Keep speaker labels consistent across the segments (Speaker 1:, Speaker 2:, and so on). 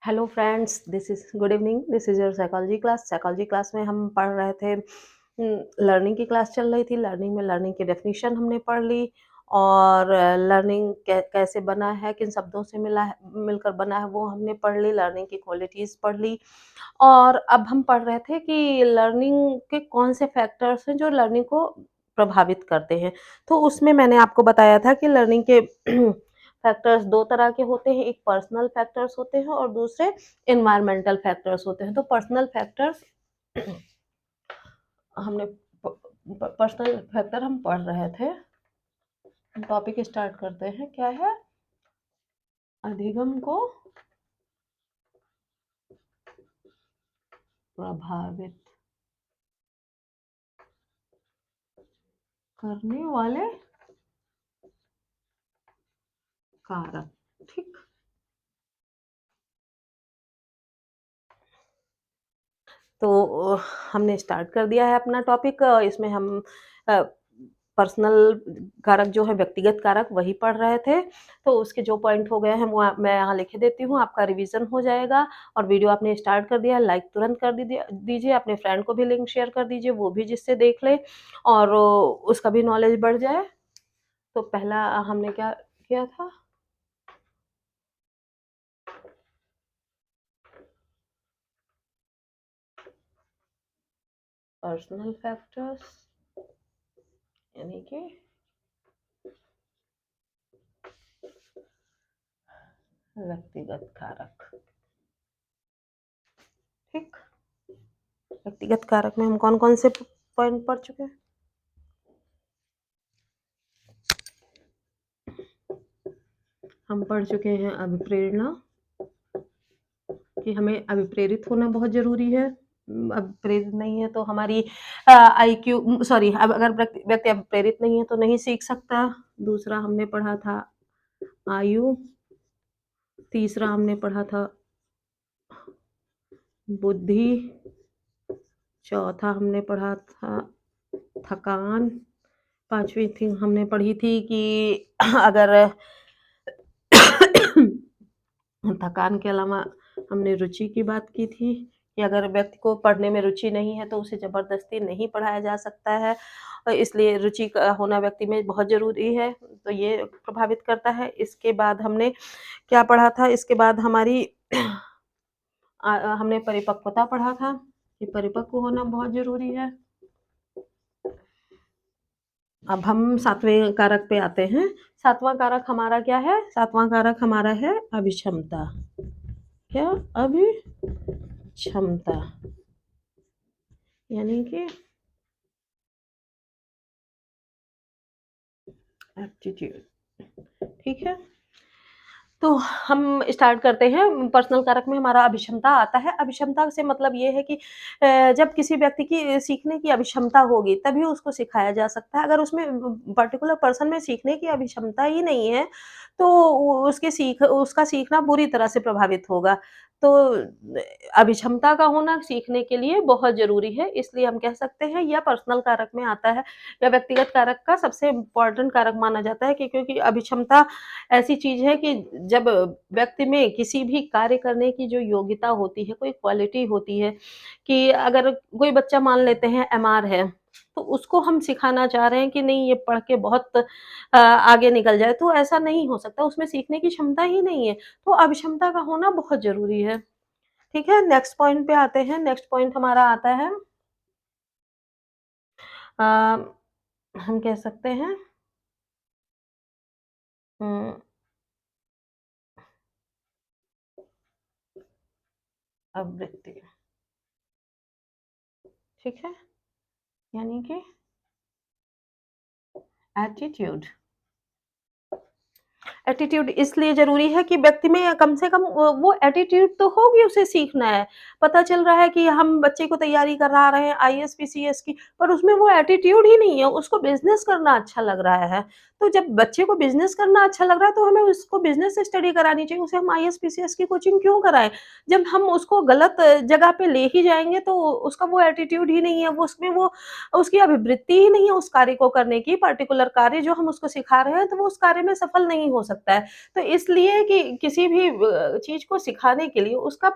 Speaker 1: Hello friends, this is good evening, this is your psychology class. Psychology class में हम पढ़ रहे थे। लर्निंग की क्लास चल रही थी। लर्निंग में लर्निंग की डेफिनेशन हमने पढ़ ली और लर्निंग कैसे बना है, किन शब्दों से मिलकर बना है, वो हमने पढ़ ली। लर्निंग की क्वालिटीज़ पढ़ ली और अब हम पढ़ रहे थे कि लर्निंग के कौन से फैक्टर्स हैं जो लर्निंग को प्रभावित करते हैं। तो उसमें मैंने आपको बताया था कि लर्निंग के फैक्टर्स 2 तरह के होते हैं, एक पर्सनल फैक्टर्स होते हैं और दूसरे एनवायरमेंटल फैक्टर्स होते हैं। तो पर्सनल फैक्टर्स हमने प प पर्सनल फैक्टर हम पढ़ रहे थे। टॉपिक स्टार्ट करते हैं, क्या है? अधिगम को प्रभावित करने वाले कारक, ठीक? तो हमने स्टार्ट कर दिया है अपना टॉपिक। इसमें हम अ, पर्सनल कारक जो है, व्यक्तिगत कारक, वही पढ़ रहे थे। तो उसके जो पॉइंट हो गए हैं वो मैं यहाँ लिख देती हूँ, आपका रिवीजन हो जाएगा। और वीडियो आपने स्टार्ट कर दिया है, लाइक तुरंत कर दीजिए। अपने फ्रेंड को भी लिंक शेयर कर दीजिए, वो भी जिससे देख ले और उसका भी नॉलेज बढ़ जाए। तो पहला हमने क्या किया था? पर्सनल फैक्टर्स, यानी कि व्यक्तिगत कारक, ठीक? व्यक्तिगत कारक में हम कौन-कौन से पॉइंट पढ़ चुके हैं? हम पढ़ चुके हैं अभिप्रेरणा, कि हमें अभिप्रेरित होना बहुत ज़रूरी है। अभिप्रेरित नहीं है तो हमारी आईक्यू सॉरी, अब अगर व्यक्ति अभिप्रेरित नहीं है तो नहीं सीख सकता। दूसरा हमने पढ़ा था आयु, तीसरा हमने पढ़ा था बुद्धि, चौथा हमने पढ़ा था थकान, 5वीं थिंग हमने पढ़ी थी कि अगर थकान के अलावा हमने रुचि की बात की थी कि अगर व्यक्ति को पढ़ने में रुचि नहीं है तो उसे ज़बरदस्ती नहीं पढ़ाया जा सकता है। इसलिए रुचि का होना व्यक्ति में बहुत ज़रूरी है, तो ये प्रभावित करता है। इसके बाद हमने क्या पढ़ा था? इसके बाद हमारी हमने परिपक्वता पढ़ा था कि परिपक्व होना बहुत ज़रूरी है। अब हम 7वें कारक पे आते हैं। 7वां कारक हमारा क्या है? 7वां कारक हमारा है अभिक्षमता। क्या? अभिक्षमता, यानी कि एप्टीट्यूड, ठीक है? तो हम स्टार्ट करते हैं। पर्सनल कारक में हमारा अभिक्षमता आता है। अभिक्षमता से मतलब ये है कि जब किसी व्यक्ति की सीखने की अभिक्षमता होगी, तभी उसको सिखाया जा सकता है। अगर उसमें पर्टिकुलर पर्सन में सीखने की अभिक्षमता ही नहीं है, तो उसका सीखना बुरी तरह से प्रभावित होगा। तो अभिक्षमता का होना सीखने के लिए बहुत ज़रूरी है, इसलिए हम कह सकते हैं यह पर्सनल कारक में आता है या व्यक्तिगत कारक का सबसे इम्पोर्टेंट कारक माना जाता है, कि क्योंकि अभिक्षमता ऐसी चीज़ है कि जब व्यक्ति में किसी भी कार्य करने की जो योग्यता होती है, कोई क्वालिटी होती है, कि अगर कोई बच्चा मान लेते हैं एमआर है, तो उसको हम सिखाना चाह रहे हैं कि नहीं ये पढ़ के बहुत आगे निकल जाए, तो ऐसा नहीं हो सकता, उसमें सीखने की क्षमता ही नहीं है। तो अभिक्षमता का होना बहुत ज़रूरी है, ठीक है? नेक्स्ट पॉइंट पे आते हैं। नेक्स्ट पॉइंट हमारा आता है अ, हम कह सकते हैं उम, आवृत्ति, ठीक है? यानी कि एटीट्यूड। एटीट्यूड इसलिए ज़रूरी है कि व्यक्ति में कम से कम वो एटीट्यूड तो हो कि उसे सीखना है। पता चल रहा है कि हम बच्चे को तैयारी करा रहे हैं आईएएस, पीसीएस की, पर उसमें वो एटीट्यूड ही नहीं है, उसको बिज़नेस करना अच्छा लग रहा है। तो जब बच्चे को बिज़नेस करना अच्छा लग रहा है, तो हमें उसको बिज़नेस स्टडी करानी चाहिए, उसे हम आईएएस, पीसीएस की कोचिंग क्यों कराएँ? जब हम उसको गलत जगह पे ले ही जाएँगे, तो उसका वो एटीट्यूड ही नहीं है, वो उसकी अभिवृत्ति ही नहीं है उस कार्य को करने की, पर्टिकुलर कार्य जो हम उसको सिखा रहे हैं, तो वो उस कार्य में सफल नहीं हो सकता है। तो इसलिए कि किसी भी चीज़ को सिखाने के लिए उसका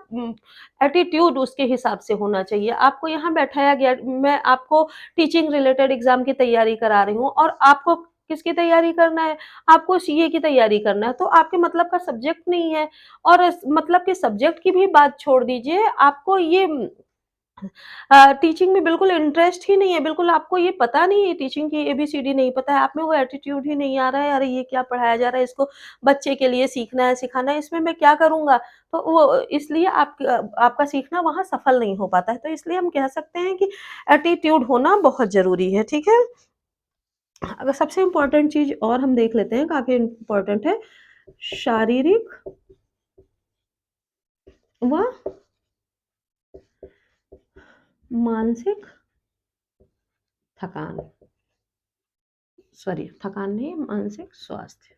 Speaker 1: एटीट्यूड उसके हिसाब से होना चाहिए। आपको यहाँ बैठाया गया, मैं आपको टीचिंग रिलेटेड एग्ज़ाम की तैयारी करा रही हूँ और आपको किसकी तैयारी करना है? आपको सीए की तैयारी करना है, तो आपके मतलब का सब्जेक्ट नहीं है और मतलब के सब्जेक्ट की भी बात छोड़ दीजिए, आपको ये टीचिंग में बिल्कुल इंटरेस्ट ही नहीं है, बिल्कुल आपको ये पता नहीं है, टीचिंग की एबीसीडी नहीं पता है, आप में वो एटीट्यूड ही नहीं आ रहा है, अरे ये क्या पढ़ाया जा रहा है, इसको बच्चे के लिए सीखना है, सिखाना है, इसमें मैं क्या करूँगा? तो वो इसलिए आपका सीखना वहाँ सफल नहीं हो पाता है। तो इसलिए हम कह सकते हैं कि एटीट्यूड होना बहुत ज़रूरी है, ठीक है? अगर सबसे इम्पोर्टेंट चीज़ और हम देख लेते हैं, काफ़ी इम्पोर्टेंट है, शारीरिक व मानसिक थकान। सॉरी, थकान नहीं, मानसिक स्वास्थ्य।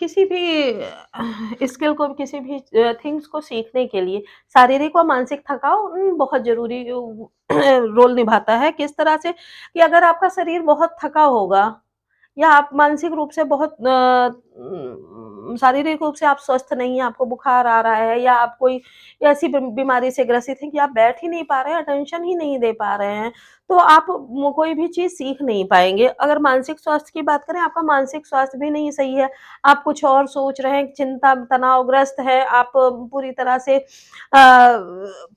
Speaker 1: किसी भी स्किल को, किसी भी थिंग्स को सीखने के लिए शारीरिक और मानसिक थकाव बहुत ज़रूरी रोल निभाता है। किस तरह से कि अगर आपका शरीर बहुत थका होगा या आप मानसिक रूप से बहुत शारीरिक रूप से आप स्वस्थ नहीं हैं, आपको बुखार आ रहा है या आप कोई ऐसी बीमारी से ग्रसित हैं कि आप बैठ ही नहीं पा रहे हैं, अटेंशन ही नहीं दे पा रहे हैं, तो आप कोई भी चीज़ सीख नहीं पाएँगे। अगर मानसिक स्वास्थ्य की बात करें, आपका मानसिक स्वास्थ्य भी नहीं सही है, आप कुछ और सोच रहे हैं, चिंता तनावग्रस्त हैं, आप पूरी तरह से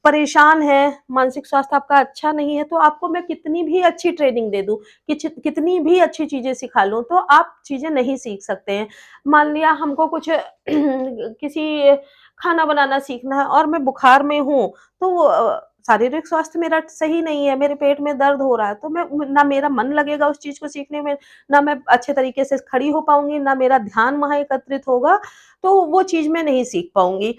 Speaker 1: परेशान हैं, मानसिक स्वास्थ्य आपका अच्छा नहीं है, तो आपको मैं कितनी भी अच्छी ट्रेनिंग दे दूँ, कितनी भी अच्छी चीज़ें सिखा लूँ, तो आप चीज़ें नहीं सीख सकते हैं। मान लिया हमको कुछ किसी खाना बनाना सीखना है और मैं बुखार में हूँ, तो वो शारीरिक स्वास्थ्य मेरा सही नहीं है, मेरे पेट में दर्द हो रहा है, तो मैं ना मेरा मन लगेगा उस चीज़ को सीखने में, ना मैं अच्छे तरीके से खड़ी हो पाऊँगी, ना मेरा ध्यान वहाँ एकत्रित होगा, तो वो चीज़ मैं नहीं सीख पाऊँगी।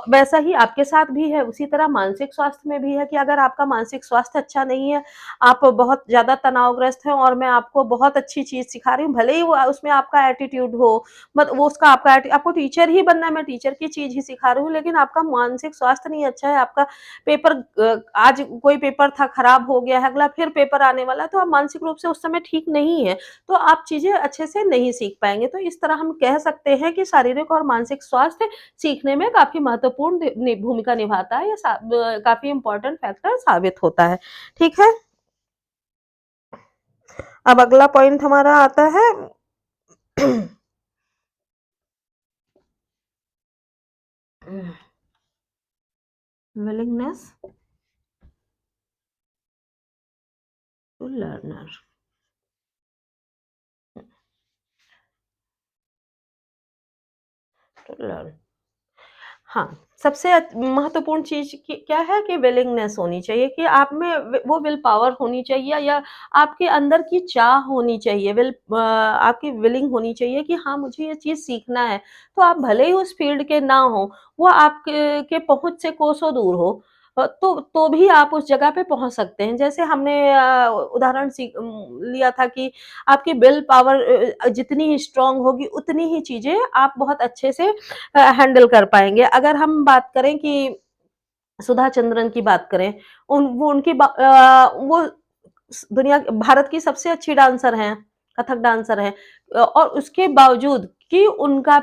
Speaker 1: वैसा ही आपके साथ भी है, उसी तरह मानसिक स्वास्थ्य में भी है कि अगर आपका मानसिक स्वास्थ्य अच्छा नहीं है, आप बहुत ज़्यादा तनावग्रस्त हैं और मैं आपको बहुत अच्छी चीज़ सिखा रही हूँ, भले ही वो उसमें आपका एटीट्यूड हो, मत वो उसका आपका आपको टीचर ही बनना है, मैं टीचर की चीज़ ही सिखा रही हूँ, लेकिन आपका मानसिक स्वास्थ्य नहीं अच्छा है, आपका पेपर आज कोई पेपर था, खराब हो गया है, अगला फिर पेपर आने वाला है, तो आप मानसिक रूप से उस समय ठीक नहीं हैं, तो आप चीज़ें अच्छे से नहीं सीख पाएँगे। तो इस तरह हम कह सकते हैं कि शारीरिक और मानसिक स्वास्थ्य सीखने में काफ़ी महत्वपूर्ण भूमिका निभाता है, या काफ़ी इम्पोर्टेंट फैक्टर साबित होता है। ठीक है? अब अगला पॉइंट हमारा आता है willingness to learner to learn. हाँ, सबसे महत्वपूर्ण चीज़ क्या है कि विलिंगनेस होनी चाहिए, कि आप में वो विल पावर होनी चाहिए, या आपके अंदर की चाह होनी चाहिए, आपकी विलिंग होनी चाहिए कि हाँ, मुझे ये चीज़ सीखना है। तो आप भले ही उस फ़ील्ड के ना हों, वो आपके के पहुँच से कोसों दूर हो, तो भी आप उस जगह पे पहुँच सकते हैं। जैसे हमने उदाहरण लिया था कि आपकी विल पावर जितनी ही स्ट्रॉन्ग होगी, उतनी ही चीज़ें आप बहुत अच्छे से हैंडल कर पाएँगे। अगर हम बात करें कि सुधा चंद्रन की बात करें, वो वो दुनिया भारत की सबसे अच्छी डांसर हैं, कथक डांसर हैं, और उसके बावजूद कि उनके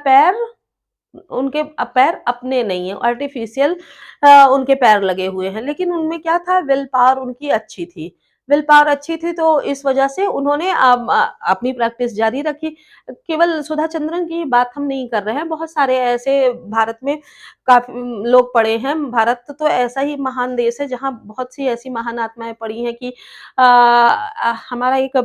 Speaker 1: पैर अपने नहीं हैं, आर्टिफ़िशियल उनके पैर लगे हुए हैं, लेकिन उनमें क्या था, विल पावर उनकी अच्छी थी। विल पावर अच्छी थी, तो इस वजह से उन्होंने अपनी प्रैक्टिस जारी रखी। केवल सुधा चंद्रन की बात हम नहीं कर रहे हैं, बहुत सारे ऐसे भारत में काफ़ी लोग पड़े हैं। भारत तो ऐसा ही महान देश है जहाँ बहुत सी ऐसी महान आत्माएँ पड़ी हैं कि हमारा एक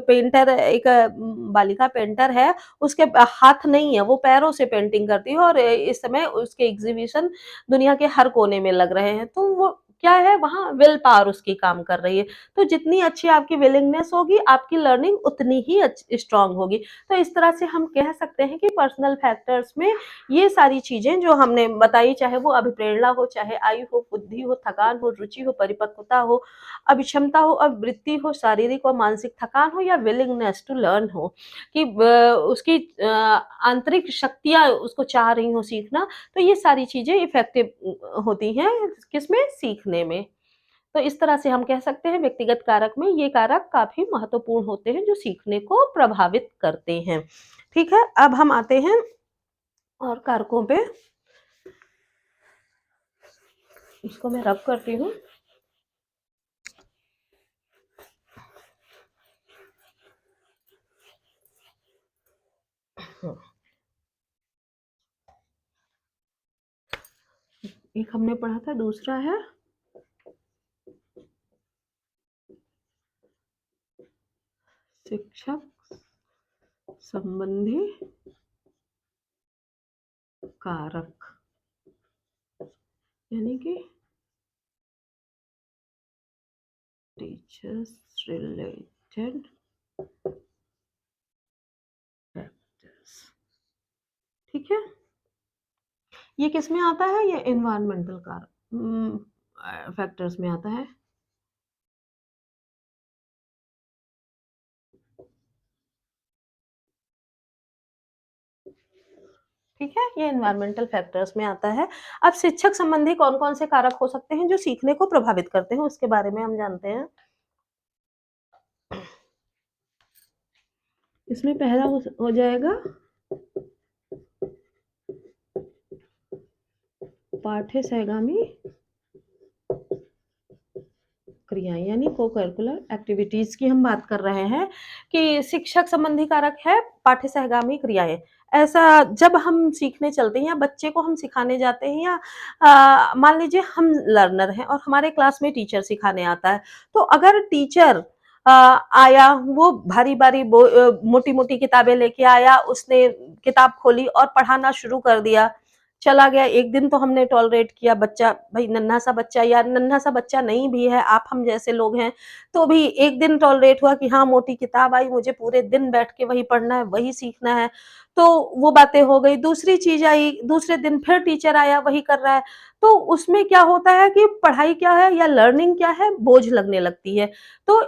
Speaker 1: बालिका पेंटर है, उसके हाथ नहीं है, वो पैरों से पेंटिंग करती है और इस समय उसके एग्ज़िबिशन दुनिया के हर कोने में लग रहे हैं। तो वो क्या है, वहाँ विल पावर उसकी काम कर रही है। तो जितनी अच्छी आपकी विलिंगनेस होगी, आपकी लर्निंग उतनी ही स्ट्रॉन्ग होगी। तो इस तरह से हम कह सकते हैं कि पर्सनल फैक्टर्स में ये सारी चीज़ें जो हमने बताई, चाहे वो अभिप्रेरणा हो, चाहे आयु हो, बुद्धि हो, थकान हो, रुचि हो, परिपक्वता हो, अभिक्षमता हो, वृत्ति हो, शारीरिक और मानसिक थकान हो, या विलिंगनेस टू लर्न हो, कि उसकी आंतरिक शक्तियाँ उसको चाह रही हों सीखना, तो ये सारी चीज़ें इफ़ेक्टिव होती हैं किसमें? सीखने में। तो इस तरह से हम कह सकते हैं व्यक्तिगत कारक में ये कारक काफ़ी महत्वपूर्ण होते हैं जो सीखने को प्रभावित करते हैं। ठीक है, अब हम आते हैं और कारकों पे। इसको मैं रब करती हूँ। एक हमने पढ़ा था, दूसरा है शिक्षक संबंधी कारक, यानी कि टीचर्स रिलेटेड फैक्टर्स। ठीक है, ये किस में आता है? ये एनवायरमेंटल कारक फैक्टर्स में आता है। ठीक है, ये एनवायरमेंटल फैक्टर्स में आता है। अब शिक्षक संबंधी कौन-कौन से कारक हो सकते हैं जो सीखने को प्रभावित करते हैं, उसके बारे में हम जानते हैं। इसमें पहला हो जाएगा पाठ्य सहगामी क्रियाएं, यानी को-करिकुलर एक्टिविटीज की हम बात कर रहे हैं कि शिक्षक संबंधी कारक है पाठ्य सहगामी क्रियाएं। ऐसा जब हम सीखने चलते हैं या बच्चे को हम सिखाने जाते हैं या मान लीजिए हम लर्नर हैं और हमारे क्लास में टीचर सिखाने आता है, तो अगर टीचर आया, वो भारी-भारी मोटी-मोटी किताबें लेके आया, उसने किताब खोली और पढ़ाना शुरू कर दिया, चला गया। एक दिन तो हमने टॉलरेट किया, बच्चा भई नन्हा-सा बच्चा या नन्हा-सा बच्चा नहीं भी है, आप हम जैसे लोग हैं, तो भी एक दिन टॉलरेट हुआ कि हाँ, मोटी किताब आई, मुझे पूरे दिन बैठ के वही पढ़ना है, वही सीखना है, तो वो बातें हो गई। दूसरी चीज़ आई, दूसरे दिन फिर टीचर आया, वही कर रहा है, तो उसमें क्या होता है कि पढ़ाई क्या है या लर्निंग क्या है, बोझ लगने लगती है। तो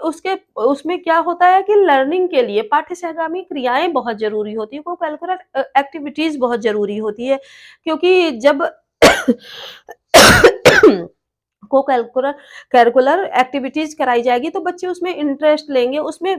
Speaker 1: उसमें क्या होता है कि लर्निंग के लिए पाठ्य सहगामी क्रियाएँ बहुत ज़रूरी होती हैं, को-करिकुलर एक्टिविटीज़ बहुत ज़रूरी होती है। क्योंकि जब को कैलकुलर करिकुलर एक्टिविटीज़ कराई जाएगी तो बच्चे उसमें इंटरेस्ट लेंगे, उसमें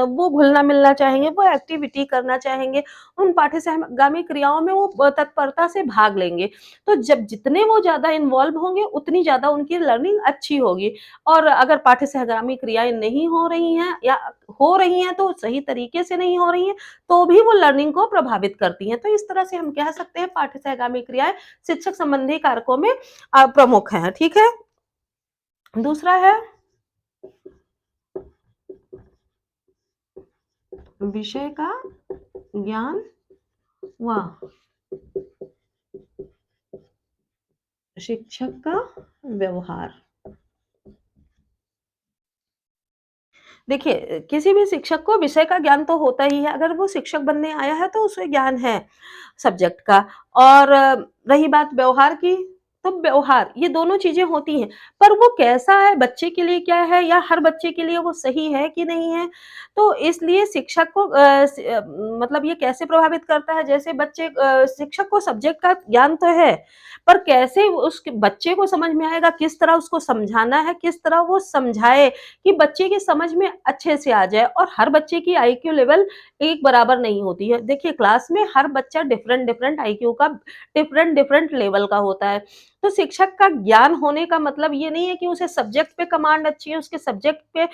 Speaker 1: वो घुलना-मिलना चाहेंगे, वो एक्टिविटी करना चाहेंगे, उन पाठ्य सहगामी क्रियाओं में वो तत्परता से भाग लेंगे। तो जब जितने वो ज़्यादा इन्वॉल्व होंगे, उतनी ज़्यादा उनकी लर्निंग अच्छी होगी और अगर पाठ्य सहगामी क्रियाएँ नहीं हो रही हैं या हो रही हैं तो सही तरीके से नहीं हो रही हैं, तो भी वो लर्निंग को प्रभावित करती हैं। तो इस तरह से हम कह सकते हैं पाठ्य सहगामी क्रियाएँ शिक्षक संबंधी कारकों में प्रमुख हैं, ठीक है? दूसरा है विषय का ज्ञान व शिक्षक का व्यवहार। देखिए, किसी भी शिक्षक को विषय का ज्ञान तो होता ही है, अगर वो शिक्षक बनने आया है तो उसे ज्ञान है सब्जेक्ट का। और रही बात व्यवहार की, तो व्यवहार ये दोनों चीज़ें होती हैं, पर वो कैसा है, बच्चे के लिए क्या है या हर बच्चे के लिए वो सही है कि नहीं है, तो इसलिए शिक्षक को मतलब ये कैसे प्रभावित करता है, जैसे शिक्षक को सब्जेक्ट का ज्ञान तो है, पर कैसे उस बच्चे को समझ में आएगा, किस तरह उसको समझाना है, किस तरह वो समझाए कि बच्चे की समझ में अच्छे से आ जाए। और हर बच्चे की आईक्यू लेवल एक बराबर नहीं होती है। देखिए क्लास में हर बच्चा डिफरेंट आईक्यू का डिफरेंट लेवल का होता है। तो शिक्षक का ज्ञान होने का मतलब ये नहीं है कि उसे सब्जेक्ट पे कमांड अच्छी है, उसके सब्जेक्ट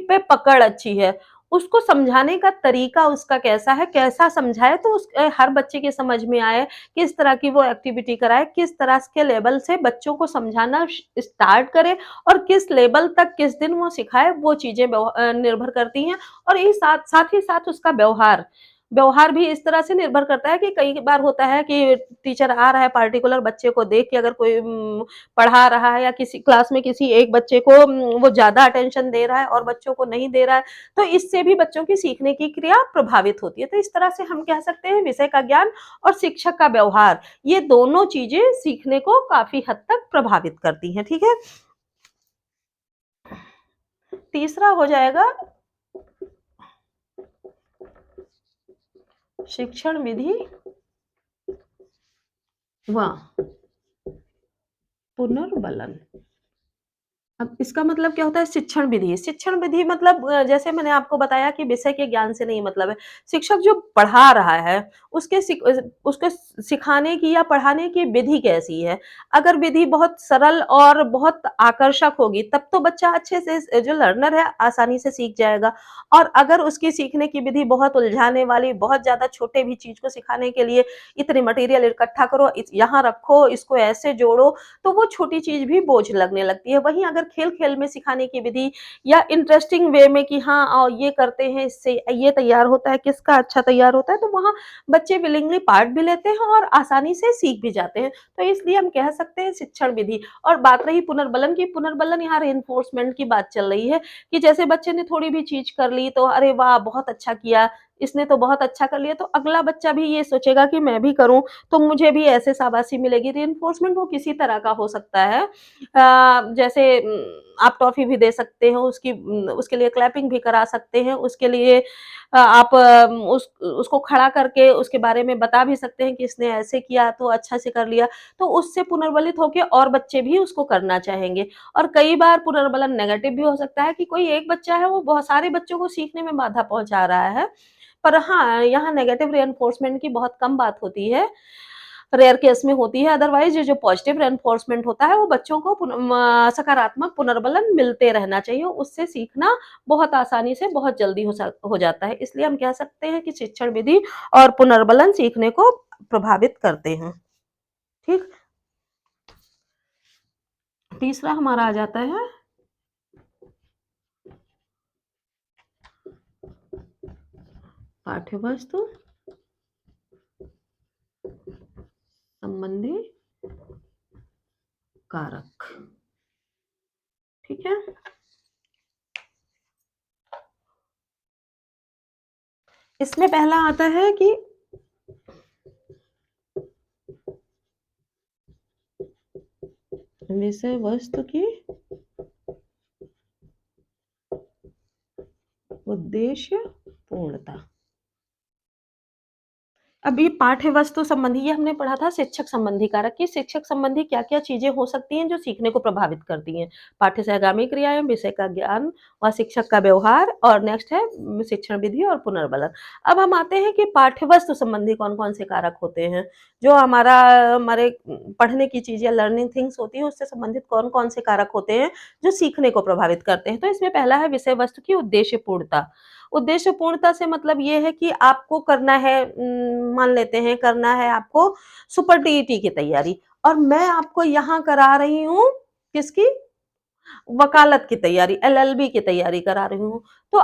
Speaker 1: पे पकड़ अच्छी है। उसको समझाने का तरीका उसका कैसा है, कैसा समझाए तो हर बच्चे के समझ में आए, किस तरह की वो एक्टिविटी कराए, किस तरह के लेवल से बच्चों को समझाना स्टार्ट करे और किस लेवल तक किस दिन वो सिखाए, वो चीज़ें निर्भर करती हैं। और ये साथ ही साथ उसका व्यवहार, व्यवहार भी इस तरह से निर्भर करता है कि कई बार होता है कि टीचर आ रहा है पार्टिकुलर बच्चे को देख के, अगर कोई पढ़ा रहा है या किसी क्लास में किसी एक बच्चे को वो ज़्यादा अटेंशन दे रहा है और बच्चों को नहीं दे रहा है, तो इससे भी बच्चों की सीखने की क्रिया प्रभावित होती है। तो इस तरह से हम कह सकते हैं विषय का ज्ञान और शिक्षक का व्यवहार, ये दोनों चीज़ें सीखने को काफ़ी हद तक प्रभावित करती हैं, ठीक है? तीसरा हो जाएगा शिक्षण विधि व पुनर्बलन। अब इसका मतलब क्या होता है शिक्षण विधि? शिक्षण विधि मतलब जैसे मैंने आपको बताया कि विषय के ज्ञान से नहीं मतलब है। शिक्षक जो पढ़ा रहा है, उसके सिखाने की या पढ़ाने की विधि कैसी है? अगर विधि बहुत सरल और बहुत आकर्षक होगी, तब तो बच्चा अच्छे से जो लर्नर है, आसानी से सीख जाएगा। और अगर उसकी सीखने की विधि बहुत उलझाने वाली, बहुत ज़्यादा छोटे भी चीज़ को सिखाने के लिए इतने मटेरियल इकट्ठा करो, यहाँ रखो, इसको ऐसे जोड़ो, तो वो छोटी चीज़ भी बोझ लगने लगती है। वहीं अगर खेल-खेल में सिखाने की विधि या इंटरेस्टिंग वे में कि हाँ ये करते हैं, इससे ये तैयार होता है, किसका अच्छा तैयार होता है, तो वहाँ बच्चे विलिंगली पार्ट भी लेते हैं और आसानी से सीख भी जाते हैं। तो इसलिए हम कह सकते हैं शिक्षण विधि। और बात रही पुनर्बलन की, पुनर्बलन यहाँ रिइंफोर्समेंट की बात चल रही है कि जैसे बच्चे ने थोड़ी भी चीज़ कर ली तो अरे वाह! बहुत अच्छा किया, इसने तो बहुत अच्छा कर लिया, तो अगला बच्चा भी ये सोचेगा कि मैं भी करूँ, तो मुझे भी ऐसे शाबाशी मिलेगी। रिइंफोर्समेंट वो किसी तरह का हो सकता है। जैसे आप टॉफ़ी भी दे सकते हो, उसके लिए क्लैपिंग भी करा सकते हैं, उसके लिए आप उसको खड़ा करके उसके बारे में बता भी सकते हैं कि इसने ऐसे किया तो अच्छा से कर लिया। तो उससे पुनर्बलित होके और बच्चे भी उसको करना चाहेंगे। और कई बार पुनर्बलन नेगेटिव भी हो सकता है कि कोई एक बच्चा है वो बहुत सारे बच्चों को सीखने में बाधा पहुँचा रहा है। पर हाँ, यहाँ नेगेटिव रिइंफोर्समेंट की बहुत कम बात होती है, रेयर केस में होती है, अदरवाइज़ ये जो पॉजिटिव रिइंफोर्समेंट होता है, वो बच्चों को सकारात्मक पुनर्बलन मिलते रहना चाहिए, उससे सीखना बहुत आसानी से बहुत जल्दी हो जाता है। इसलिए हम कह सकते हैं कि शिक्षण विधि और पुनर्बलन सीखने को प्रभावित करते हैं। ठीक? तीसरा हमारा आ जाता है पाठ्यवस्तु संबंधी कारक। ठीक है? इसमें पहला आता है कि विषय वस्तु की उद्देश्य पूर्णता। अब ये पाठ्य वस्तु संबंधी ये हमने पढ़ा था शिक्षक संबंधी कारक कि शिक्षक संबंधी क्या-क्या चीज़ें हो सकती हैं जो सीखने को प्रभावित करती हैं। पाठ्य सहगामी क्रियाएँ, विषय का ज्ञान और शिक्षक का व्यवहार और नेक्स्ट है शिक्षण विधि और पुनर्बलन। अब हम आते हैं कि पाठ्य वस्तु संबंधी कौन-कौन से कारक होते हैं, जो हमारे पढ़ने की चीज़ या लर्निंग थिंग्स होती है उससे संबंधित कौन-कौन से कारक होते हैं, जो सीखने को प्रभावित करते हैं। तो इसमें पहला है विषय वस्तु की उद्देश्य पूर्णता। उद्देश्य पूर्णता से मतलब ये है कि आपको करना है मान लेते हैं करना है आपको सुपर टीईटी की तैयारी और मैं आपको यहाँ करा रही हूँ किसकी? वकालत की तैयारी, एलएलबी की तैयारी करा रही हूँ। तो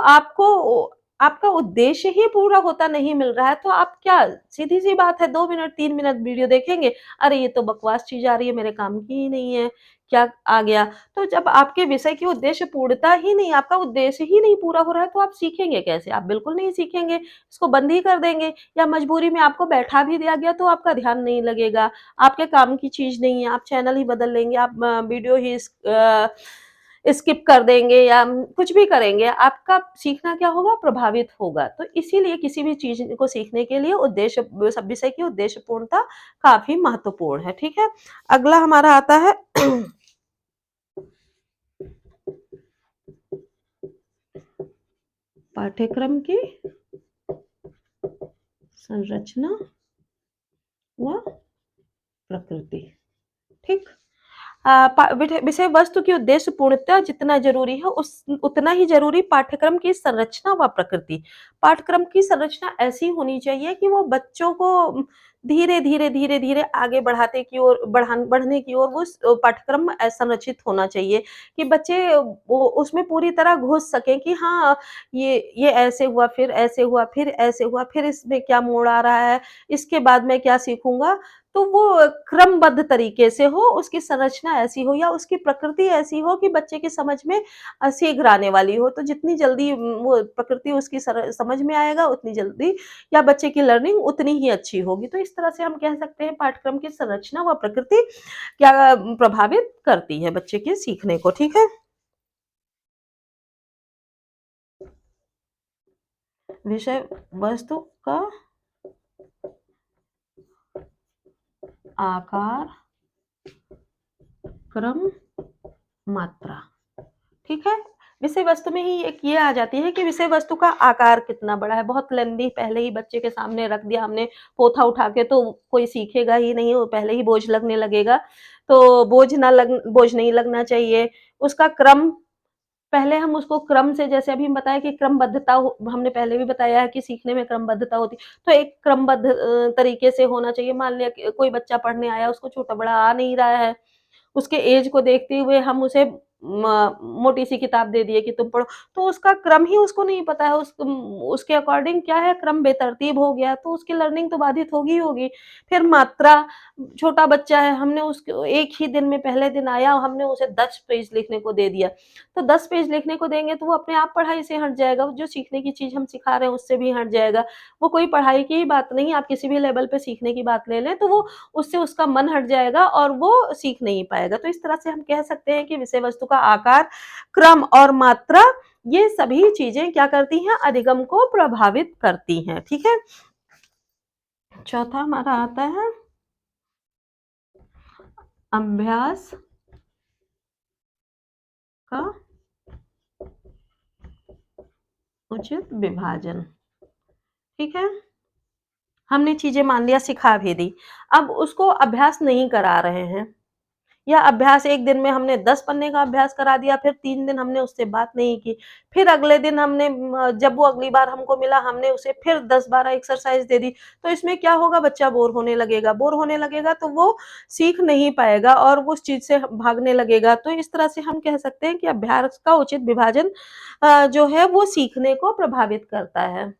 Speaker 1: आपका उद्देश्य ही पूरा होता नहीं मिल रहा है, तो आप क्या सीधी-सी बात है 2 मिनट, 3 मिनट वीडियो देखेंगे, अरे ये तो बकवास चीज़ आ रही है, मेरे काम की ही नहीं है, क्या आ गया? तो जब आपके विषय की उद्देश्य पूर्णता ही नहीं, आपका उद्देश्य ही नहीं पूरा हो रहा है, तो आप सीखेंगे कैसे? आप बिल्कुल नहीं सीखेंगे, इसको बंद ही कर देंगे या मजबूरी में आपको बैठा भी दिया गया तो आपका ध्यान नहीं लगेगा, आपके काम की चीज़ नहीं है, आप चैनल ही बदल लेंगे, आप वीडियो ही स्किप कर देंगे या कुछ भी करेंगे, आपका सीखना क्या होगा? प्रभावित होगा। तो इसीलिए किसी भी चीज़ को सीखने के लिए उद्देश्य सब विषय की उद्देश्यपूर्णता काफ़ी महत्वपूर्ण है, ठीक है? अगला हमारा आता है पाठ्यक्रम की संरचना व प्रकृति, ठीक? विषय वस्तु की उद्देश्य पूर्णतः जितना ज़रूरी है उस उतना ही ज़रूरी पाठ्यक्रम की संरचना व प्रकृति। पाठ्यक्रम की संरचना ऐसी होनी चाहिए कि वो बच्चों को धीरे-धीरे, धीरे-धीरे आगे बढ़ने की ओर वो पाठ्यक्रम संरचित होना चाहिए कि बच्चे वो उसमें पूरी तरह घुस सकें कि हाँ, ये ऐसे हुआ, फिर ऐसे हुआ, फिर ऐसे हुआ, फिर इसमें क्या मोड़ आ रहा है, इसके बाद मैं क्या सीखूँगा? तो वो क्रमबद्ध तरीके से हो, उसकी संरचना ऐसी हो या उसकी प्रकृति ऐसी हो कि बच्चे की समझ में शीघ्र आने वाली हो। तो जितनी जल्दी वो प्रकृति उसकी समझ में आएगा, उतनी जल्दी या बच्चे की लर्निंग उतनी ही अच्छी होगी। तो इस तरह से हम कह सकते हैं पाठ्यक्रम की संरचना व प्रकृति क्या प्रभावित करती है बच्चे के सीखने को, ठीक है? विषय वस्तु का आकार, क्रम, मात्रा। ठीक है? विषय वस्तु में ही एक ये आ जाती है कि विषय वस्तु का आकार कितना बड़ा है, बहुत लेंदी पहले ही बच्चे के सामने रख दिया हमने पोथा उठा के तो कोई सीखेगा ही नहीं, वो पहले ही बोझ लगने लगेगा। तो बोझ नहीं लगना चाहिए। उसका क्रम पहले हम उसको क्रम से जैसे अभी हम बताया कि क्रमबद्धता हो हमने पहले भी बताया है कि सीखने में क्रमबद्धता होती है। तो एक क्रमबद्ध तरीके से होना चाहिए। मान लिया कि कोई बच्चा पढ़ने आया, उसको छोटा-बड़ा आ नहीं रहा है, उसके ऐज को देखते हुए हम उसे मोटी-सी किताब दे दिए कि तुम पढ़ो, तो उसका क्रम ही उसको नहीं पता है, उसके अकॉर्डिंग क्या है क्रम बेतरतीब हो गया, तो उसकी लर्निंग तो बाधित होगी ही होगी। फिर मात्रा, छोटा बच्चा है, हमने उसको एक ही दिन में पहले दिन आया और हमने उसे 10 पेज लिखने को दे दिया, तो 10 पेज लिखने को देंगे तो वो अपने आप पढ़ाई से हट जाएगा, वो जो सीखने की चीज़ हम सिखा रहे हैं उससे भी हट जाएगा। वो कोई पढ़ाई की ही बात नहीं, आप किसी भी लेवल पे सीखने की बात ले लें, तो वो उससे उसका मन हट जाएगा और वो सीख नहीं पाएगा। तो इस तरह से हम कह सकते हैं कि विषय वस्तु का आकार, क्रम और मात्रा ये सभी चीज़ें क्या करती हैं? अधिगम को प्रभावित करती हैं, ठीक है? चौथा हमारा आता है अभ्यास का उचित विभाजन, ठीक है? हमने चीज़ें मान लिया सिखा भी दी, अब उसको अभ्यास नहीं करा रहे हैं। या अभ्यास 1 दिन में हमने 10 पन्ने का अभ्यास करा दिया, फिर 3 दिन हमने उससे बात नहीं की। फिर अगले दिन हमने जब वो अगली बार हमको मिला, हमने उसे फिर 10-12 एक्सरसाइज़ दे दी। तो इसमें क्या होगा? बच्चा बोर होने लगेगा तो वो सीख नहीं पाएगा और वो उस चीज़ से भागने लगेगा। तो इस तरह से हम कह सकते हैं कि अभ्यास का उचित विभाजन जो है वो सीखने को प्रभावित करता है।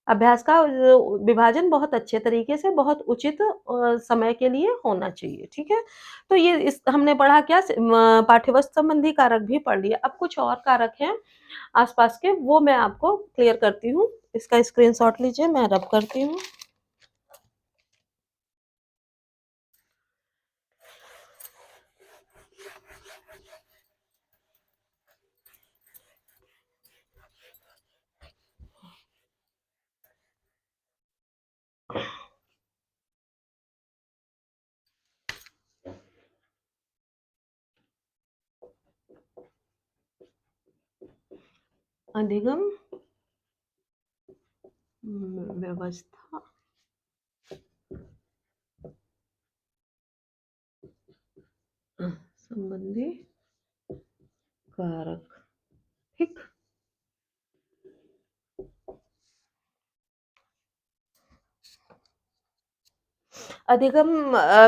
Speaker 1: अभ्यास का विभाजन बहुत अच्छे तरीके से, बहुत उचित समय के लिए होना चाहिए, ठीक है? तो ये इस हमने पढ़ा क्या पाठ्यवस्तु संबंधी कारक भी पढ़ लिया। अब कुछ और कारक हैं आस-पास के, वो मैं आपको क्लियर करती हूँ। इसका स्क्रीनशॉट लीजिए, मैं रब करती हूँ। अधिगम व्यवस्था संबंधी कारक, ठीक? अधिगम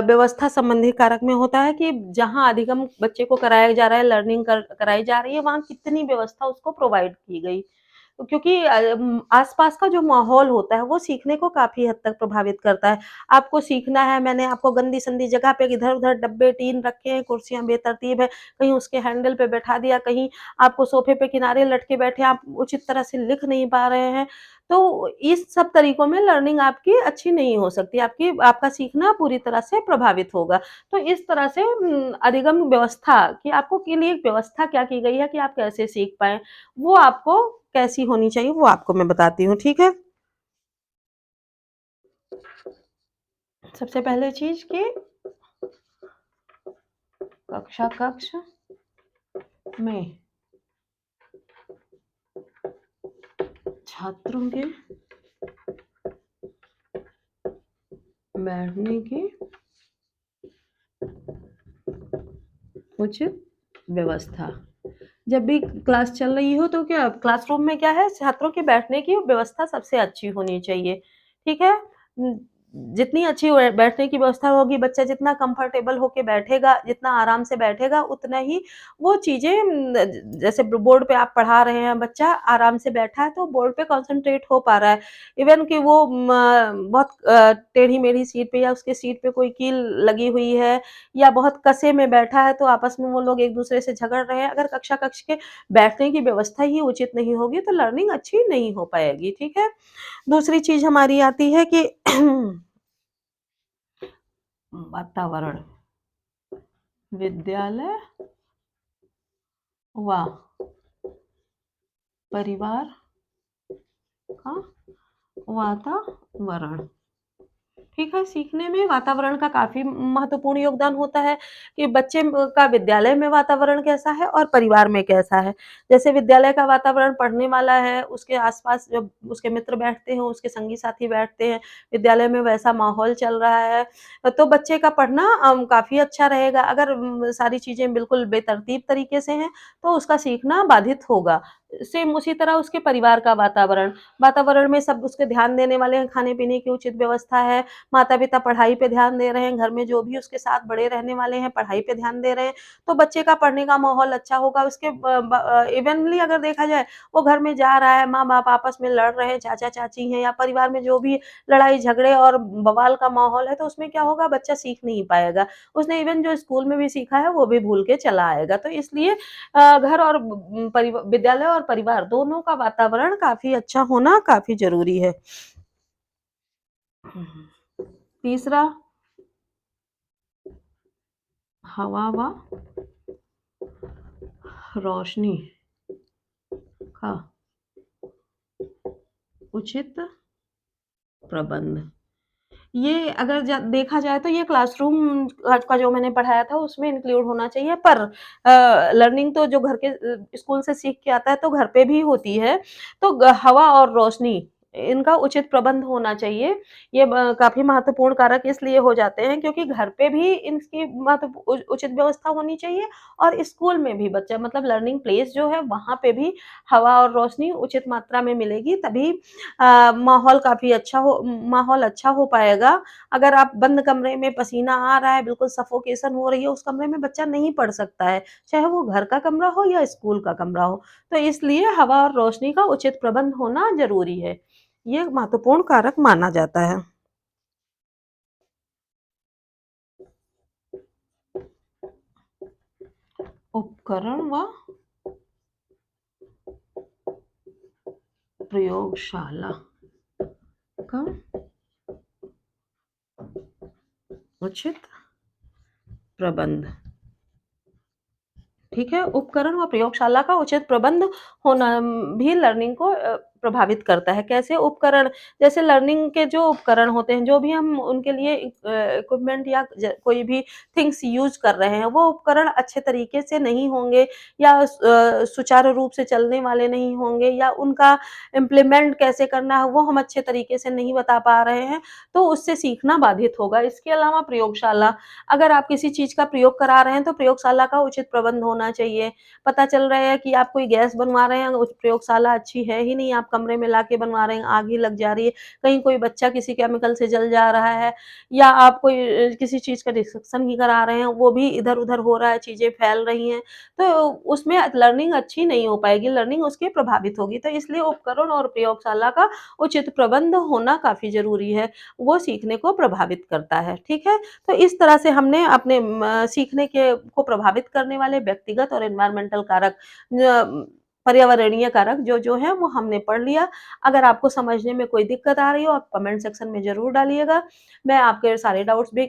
Speaker 1: व्यवस्था संबंधी कारक में होता है कि जहाँ अधिगम बच्चे को कराया जा रहा है, लर्निंग कराई जा रही है, वहाँ कितनी व्यवस्था उसको प्रोवाइड की गई। क्योंकि आस-पास का जो माहौल होता है, वो सीखने को काफ़ी हद तक प्रभावित करता है। आपको सीखना है, मैंने आपको गंदी-संदी जगह पे इधर-उधर डब्बे, टीन रखे हैं, कुर्सियाँ बेतरतीब है, कहीं उसके हैंडल पे बैठा दिया, कहीं आपको सोफ़े पे किनारे लटके बैठे, आप उचित तरह से लिख नहीं पा रहे हैं। तो इस सब तरीकों में लर्निंग आपकी अच्छी नहीं हो सकती, आपका सीखना पूरी तरह से प्रभावित होगा। तो इस तरह से अधिगम व्यवस्था कि आपको के लिए एक व्यवस्था क्या की गई है कि आप कैसे सीख पाएँ, वो आपको कैसी होनी चाहिए, वो आपको मैं बताती हूँ, ठीक है? सबसे पहले चीज़ कि कक्ष में छात्रों के बैठने की उचित व्यवस्था। जब भी क्लास चल रही हो तो क्या क्लासरूम में क्या है छात्रों के बैठने की व्यवस्था सबसे अच्छी होनी चाहिए, ठीक है? जितनी अच्छी बैठने की व्यवस्था होगी, बच्चा जितना कंफर्टेबल होके बैठेगा, जितना आराम से बैठेगा, उतना ही वो चीज़ें जैसे बोर्ड पे आप पढ़ा रहे हैं, बच्चा आराम से बैठा है तो बोर्ड पे कॉन्संट्रेट हो पा रहा है। इवन कि वो बहुत टेढ़ी-मेढ़ी सीट पे या उसके सीट पे कोई कील लगी हुई है या बहुत कसे में बैठा है तो आपस में वो लोग एक-दूसरे से झगड़ रहे हैं। अगर कक्षा कक्ष के बैठने की व्यवस्था ही उचित नहीं होगी तो लर्निंग अच्छी नहीं हो पाएगी, ठीक है? दूसरी चीज़ हमारी आती है कि वातावरण, विद्यालय व परिवार का वातावरण, ठीक है, सीखने में वातावरण का काफ़ी महत्वपूर्ण योगदान होता है कि बच्चे का विद्यालय में वातावरण कैसा है और परिवार में कैसा है। जैसे विद्यालय का वातावरण पढ़ने वाला है, उसके आस-पास जब उसके मित्र बैठते हैं, उसके संगी-साथी बैठते हैं, विद्यालय में वैसा माहौल चल रहा है, तो बच्चे का पढ़ना काफ़ी अच्छा रहेगा। अगर सारी चीज़ें बिल्कुल बेतरतीब तरीके से हैं, तो उसका सीखना बाधित होगा। सेम उसी तरह उसके परिवार का वातावरण, वातावरण में सब उसके ध्यान देने वाले हैं, खाने-पीने की उचित व्यवस्था है, माता-पिता पढ़ाई पे ध्यान दे रहे हैं, घर में जो भी उसके साथ बड़े रहने वाले हैं, पढ़ाई पे ध्यान दे रहे हैं, तो बच्चे का पढ़ने का माहौल अच्छा होगा। उसके इवनली अगर देखा जाए, वो घर में जा रहा है, माँ-बाप आपस में लड़ रहे हैं, चाचा-चाची हैं या परिवार में जो भी लड़ाई-झगड़े और बवाल का माहौल है, तो उसमें क्या होगा, बच्चा सीख नहीं पाएगा। उसने इवन जो स्कूल में भी सीखा है, वो भी भूल के चला आएगा। तो इसलिए घर और विद्यालय और परिवार दोनों का वातावरण काफ़ी अच्छा होना काफ़ी ज़रूरी है। तीसरा हवा व रोशनी का उचित प्रबंध। ये अगर देखा जाए तो ये क्लासरूम का जो मैंने पढ़ाया था उसमें इंक्लूड होना चाहिए पर लर्निंग तो जो घर के स्कूल से सीख के आता है तो घर पे भी होती है। तो हवा और रोशनी इनका उचित प्रबंध होना चाहिए। ये काफ़ी महत्वपूर्ण कारक इसलिए हो जाते हैं क्योंकि घर पे भी इनकी उचित व्यवस्था होनी चाहिए और स्कूल में भी बच्चा मतलब लर्निंग प्लेस जो है वहाँ पे भी हवा और रोशनी उचित मात्रा में मिलेगी तभी माहौल अच्छा हो पाएगा। अगर आप बंद कमरे में पसीना आ रहा है, बिल्कुल सफोकेशन हो रही है, उस कमरे में बच्चा नहीं पढ़ सकता है, चाहे वो घर का कमरा हो या स्कूल का कमरा हो। तो इसलिए हवा और रोशनी का उचित प्रबंध होना ज़रूरी है। ये महत्वपूर्ण कारक माना जाता है। उपकरण व प्रयोगशाला का उचित प्रबंध। ठीक है, उपकरण व प्रयोगशाला का उचित प्रबंध होना भी लर्निंग को प्रभावित करता है। कैसे उपकरण? जैसे लर्निंग के जो उपकरण होते हैं, जो भी हम उनके लिए इक्विपमेंट या कोई भी थिंग्स यूज़ कर रहे हैं, वो उपकरण अच्छे तरीके से नहीं होंगे या सुचारू रूप से चलने वाले नहीं होंगे या उनका इम्प्लीमेंट कैसे करना है, वो हम अच्छे तरीके से नहीं बता पा रहे हैं, तो उससे सीखना बाधित होगा। इसके अलावा प्रयोगशाला अगर आप किसी चीज़ का प्रयोग करा रहे हैं, तो प्रयोगशाला का उचित प्रबंध होना चाहिए। पता चल रहा है कि आप कोई गैस बनवा रहे हैं, उस प्रयोगशाला अच्छी है ही नहीं, आप कमरे में लाके बनवा रहे हैं, आग ही लग जा रही है। कहीं कोई बच्चा किसी केमिकल से जल जा रहा है या आप कोई किसी चीज़ का डिस्कशन ही करा रहे हैं, वो भी इधर-उधर हो रहा है, चीज़ें फैल रही हैं, तो उसमें लर्निंग अच्छी नहीं हो पाएगी, लर्निंग उसकी प्रभावित होगी। तो इसलिए उपकरण और प्रयोगशाला का उचित प्रबंध होना काफ़ी ज़रूरी है, वो सीखने को प्रभावित करता है, ठीक है? तो इस तरह से हमने अपने सीखने के को प्रभावित करने वाले व्यक्तिगत और एनवायरमेंटल कारक पर्यावरणीय कारक जो हैं वो हमने पढ़ लिया। अगर आपको समझने में कोई दिक्कत आ रही हो आप कमेंट सेक्शन में ज़रूर डालिएगा। मैं आपके सारे डाउट्स भी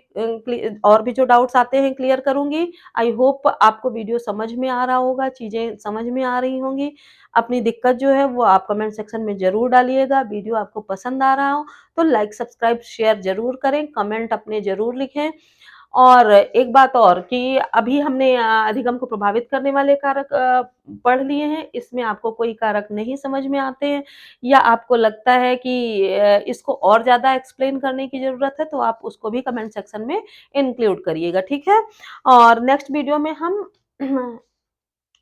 Speaker 1: और भी जो डाउट्स आते हैं क्लियर करूँगी। आई होप आपको वीडियो समझ में आ रहा होगा, चीज़ें समझ में आ रही होंगी। अपनी दिक्कत जो है वो आप कमेंट सेक्शन में ज़रूर डालिएगा। वीडियो आपको पसंद आ रहा हो तो लाइक, सब्सक्राइब, शेयर ज़रूर करें, कमेंट अपने ज़रूर लिखें। और एक बात और कि अभी हमने अधिगम को प्रभावित करने वाले कारक पढ़ लिए हैं, इसमें आपको कोई कारक नहीं समझ में आते हैं या आपको लगता है कि इसको और ज़्यादा एक्सप्लेन करने की ज़रूरत है, तो आप उसको भी कमेंट सेक्शन में इंक्लूड करिएगा, ठीक है? और नेक्स्ट वीडियो में हम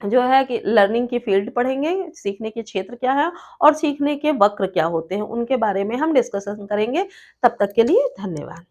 Speaker 1: जो है कि लर्निंग की फ़ील्ड पढ़ेंगे, सीखने के क्षेत्र क्या है और सीखने के वक्र क्या होते हैं, उनके बारे में हम डिस्कशन करेंगे। तब तक के लिए धन्यवाद।